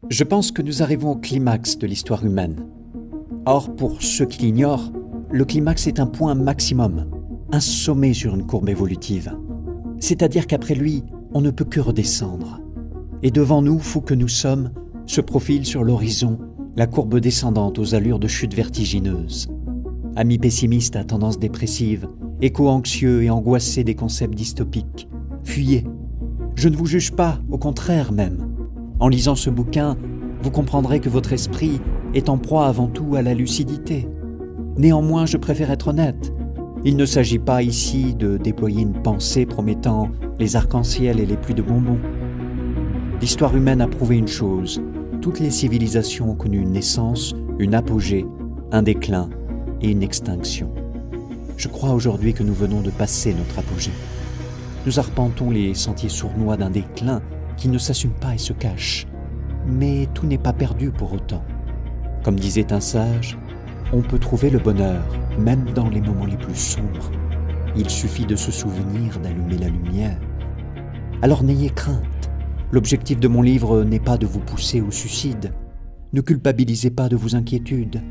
Je pense que nous arrivons au climax de l'histoire humaine. Or, pour ceux qui l'ignorent, le climax est un point maximum, un sommet sur une courbe évolutive. C'est-à-dire qu'après lui, on ne peut que redescendre. Et devant nous, fous que nous sommes, se profile sur l'horizon la courbe descendante aux allures de chute vertigineuse. Amis pessimistes à tendance dépressive, échos anxieux et angoissés des concepts dystopiques, fuyez. Je ne vous juge pas, au contraire même. En lisant ce bouquin, vous comprendrez que votre esprit est en proie avant tout à la lucidité. Néanmoins, je préfère être honnête. Il ne s'agit pas ici de déployer une pensée promettant les arcs-en-ciel et les pluies de bonbons. L'histoire humaine a prouvé une chose. Toutes les civilisations ont connu une naissance, une apogée, un déclin et une extinction. Je crois aujourd'hui que nous venons de passer notre apogée. Nous arpentons les sentiers sournois d'un déclin qui ne s'assume pas et se cache. Mais tout n'est pas perdu pour autant. Comme disait un sage, on peut trouver le bonheur, même dans les moments les plus sombres. Il suffit de se souvenir d'allumer la lumière. Alors n'ayez crainte. L'objectif de mon livre n'est pas de vous pousser au suicide. Ne culpabilisez pas de vos inquiétudes.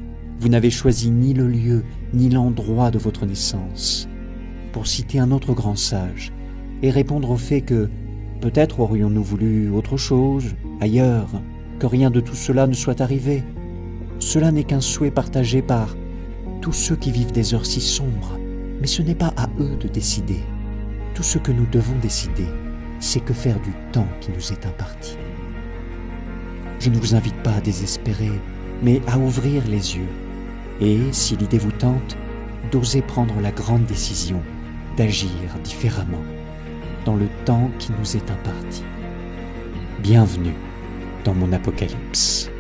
Vous n'avez choisi ni le lieu, ni l'endroit de votre naissance. Pour citer un autre grand sage, et répondre au fait que peut-être aurions-nous voulu autre chose, ailleurs, que rien de tout cela ne soit arrivé. Cela n'est qu'un souhait partagé par tous ceux qui vivent des heures si sombres, mais ce n'est pas à eux de décider. Tout ce que nous devons décider, c'est que faire du temps qui nous est imparti. Je ne vous invite pas à désespérer, mais à ouvrir les yeux. Et, si l'idée vous tente, d'oser prendre la grande décision d'agir différemment dans le temps qui nous est imparti. Bienvenue dans mon apocalypse.